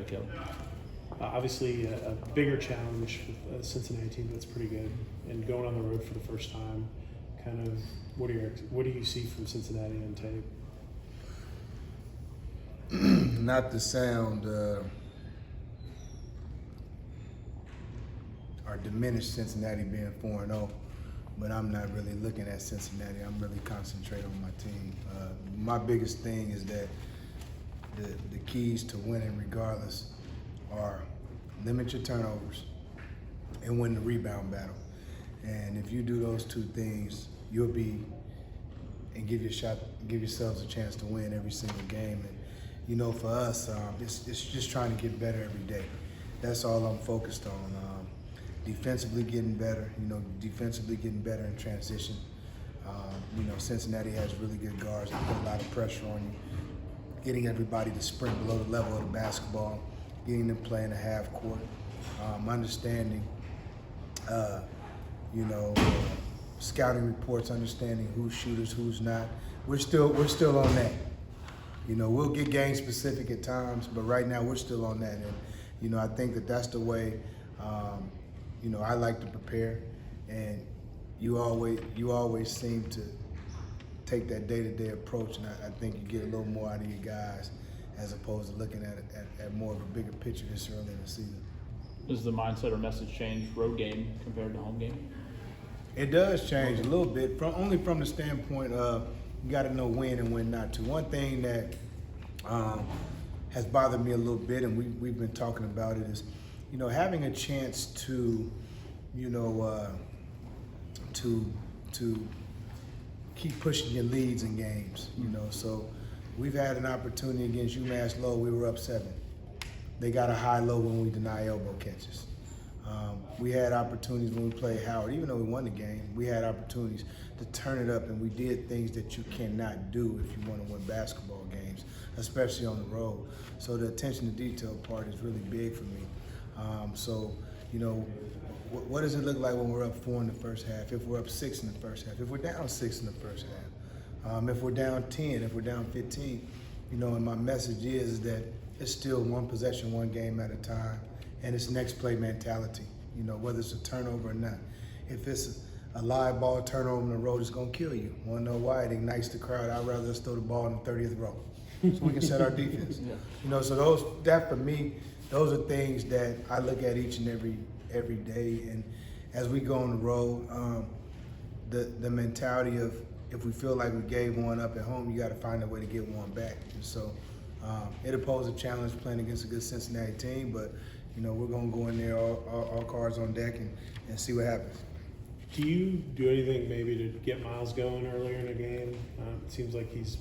Caleb. Obviously, a bigger challenge with a Cincinnati team that's pretty good, and going on the road for the first time. Kind of, what do you see from Cincinnati on tape? Not to sound or diminish Cincinnati being 4-0, but I'm not really looking at Cincinnati. I'm really concentrating on my team. My biggest thing is that the keys to winning regardless are limit your turnovers and win the rebound battle. And if you do those two things, you'll be and give yourselves a chance to win every single game. And you know, for us, it's just trying to get better every day. That's all I'm focused on. Defensively getting better, defensively getting better in transition. Cincinnati has really good guards that put a lot of pressure on you. Getting everybody to sprint below the level of the basketball, getting them playing the half court, understanding, scouting reports, understanding who's shooters, who's not. We're still on that. We'll get game specific at times, but right now we're still on that. And, I think that's the way, I like to prepare. And you always seem to take that day-to-day approach, and I think you get a little more out of your guys as opposed to looking at more of a bigger picture this early in the season. Does the mindset or message change road game compared to home game? It does change a little bit, only from the standpoint of you got to know when and when not to. One thing that has bothered me a little bit, and we've been talking about it, is having a chance to to keep pushing your leads in games. So we've had an opportunity against UMass Lowell. We were up 7. They got a high-low when we deny elbow catches. We had opportunities when we played Howard. Even though we won the game, we had opportunities to turn it up, and we did things that you cannot do if you want to win basketball games, especially on the road. So the attention to detail part is really big for me. What does it look like when we're up 4 in the first half, if we're up 6 in the first half, if we're down 6 in the first half, if we're down 10, if we're down 15, and my message is that it's still one possession, one game at a time, and it's next play mentality, whether it's a turnover or not. If it's a live ball turnover on the road, it's gonna kill you. Wanna know why? It ignites the crowd. I'd rather us throw the ball in the 30th row so we can set our defense. Yeah. So that for me, those are things that I look at each and every day. And as we go on the road, the mentality of if we feel like we gave one up at home, you got to find a way to get one back. And so it'll pose a challenge playing against a good Cincinnati team, but we're gonna go in there all cards on deck and see what happens. Do you do anything maybe to get Miles going earlier in the game? It seems like he's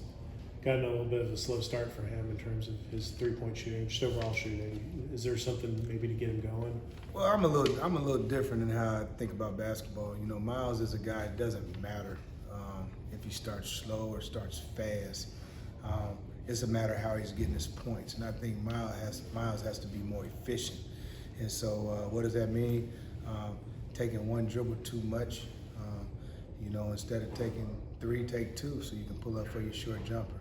gotten a little bit of a slow start for him in terms of his three-point shooting, just overall shooting. Is there something maybe to get him going? Well, I'm a little different in how I think about basketball. Miles is a guy. It doesn't matter if he starts slow or starts fast. It's a matter of how he's getting his points, and I think Miles has to be more efficient. And so, what does that mean? Taking one dribble too much. Instead of taking 3, take 2, so you can pull up for your short jumper.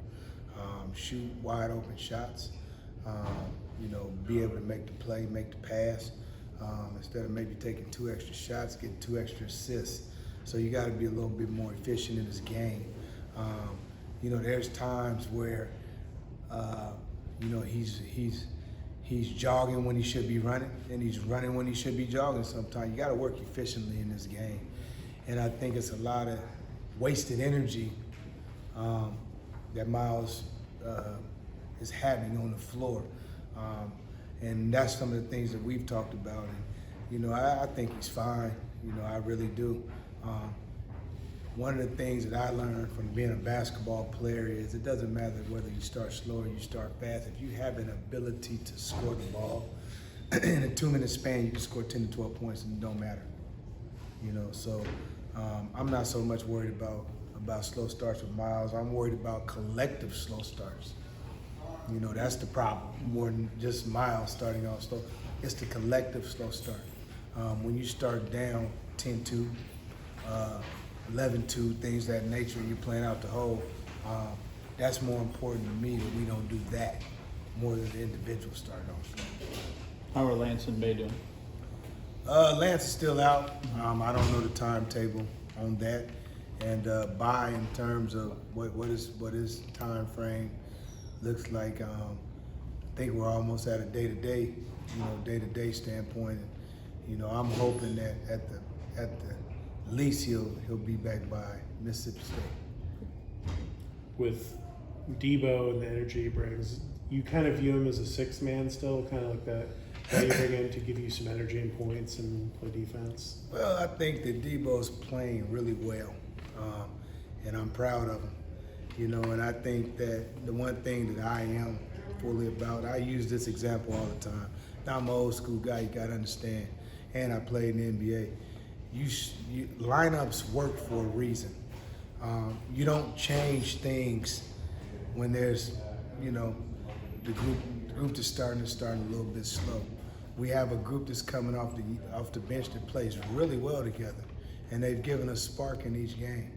Shoot wide open shots. Be able to make the play, make the pass. Instead of maybe taking 2 extra shots, get 2 extra assists. So you got to be a little bit more efficient in this game. There's times where he's jogging when he should be running, and he's running when he should be jogging. Sometimes you got to work efficiently in this game, and I think it's a lot of wasted energy that Miles is having on the floor. And that's some of the things that we've talked about. And, I think he's fine. I really do. One of the things that I learned from being a basketball player is it doesn't matter whether you start slow or you start fast. If you have an ability to score the ball, in a 2-minute span, you can score 10 to 12 points and it don't matter. So I'm not so much worried about slow starts with Miles. I'm worried about collective slow starts. That's the problem, more than just Miles starting off slow. It's the collective slow start. When you start down 10-2, 11-2, things of that nature, you're playing out the hole, that's more important to me that we don't do that more than the individual start off slow. How are Lance and May doing? Lance is still out. I don't know the timetable on that, and by in terms of what his time frame looks like. I think we're almost at a day-to-day standpoint. And, I'm hoping that at the least he'll be back by Mississippi State. With Debo and the energy he brings, you kind of view him as a sixth man still, kind of like that. How you bring him to give you some energy and points and play defense? Well, I think that Debo's playing really well, and I'm proud of him. And I think that the one thing that I am fully about, I use this example all the time. Now I'm an old school guy, you gotta understand, and I played in the NBA. Lineups work for a reason. You don't change things when there's, the group that's starting a little bit slow. We have a group that's coming off the bench that plays really well together, and they've given us spark in each game.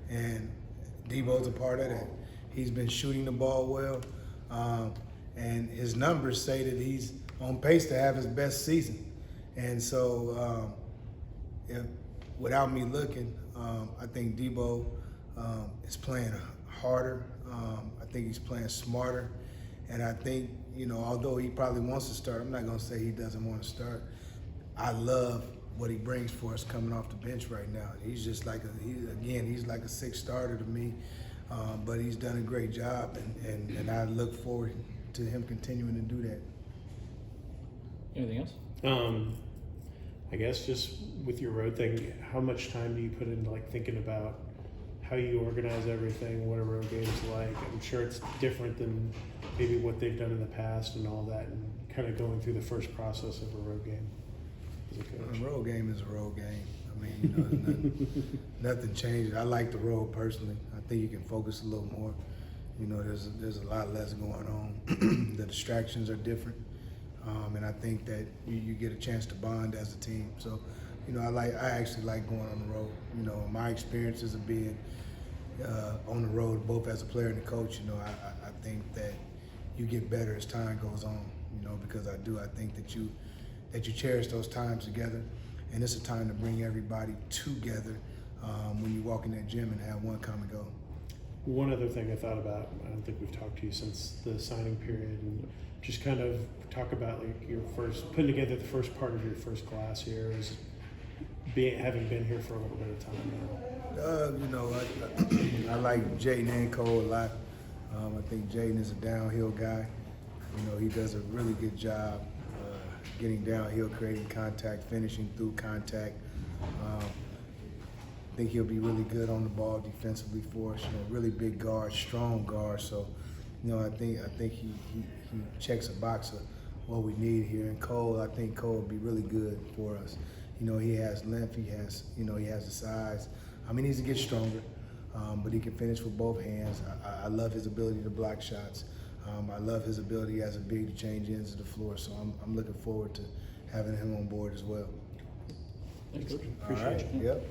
And Debo's a part of that. He's been shooting the ball well, and his numbers say that he's on pace to have his best season. And so, without me looking, I think Debo is playing harder. I think he's playing smarter. And I think, although he probably wants to start, I'm not going to say he doesn't want to start. I love what he brings for us coming off the bench right now. He's just like he's like a sixth starter to me, but he's done a great job, and I look forward to him continuing to do that. Anything else? I guess just with your road thing, how much time do you put into thinking about how you organize everything, what a road game is like? I'm sure it's different than maybe what they've done in the past and all that, and kind of going through the first process of a road game as a coach. A road game is a road game. I mean, nothing changes. I like the road personally. I think you can focus a little more. There's a lot less going on. The distractions are different, and I think that you get a chance to bond as a team. So, I actually like going on the road. My experiences of being on the road, both as a player and a coach, I think that you get better as time goes on. Because I think that you cherish those times together, and it's a time to bring everybody together when you walk in that gym and have one common goal. One other thing I thought about, I don't think we've talked to you since the signing period, and just kind of talk about your putting together the first part of your first class here, is having been here for a little bit of time now. I like Jaden and Cole a lot. I think Jaden is a downhill guy. He does a really good job getting downhill, creating contact, finishing through contact. I think he'll be really good on the ball defensively for us. Really big guard, strong guard. So, I think he checks a box of what we need here. And Cole, I think Cole will be really good for us. He has length. He has the size. He needs to get stronger, but he can finish with both hands. I love his ability to block shots. I love his ability as a big to change ends of the floor. So I'm looking forward to having him on board as well. Thanks, Coach. All right. Appreciate you. Yep.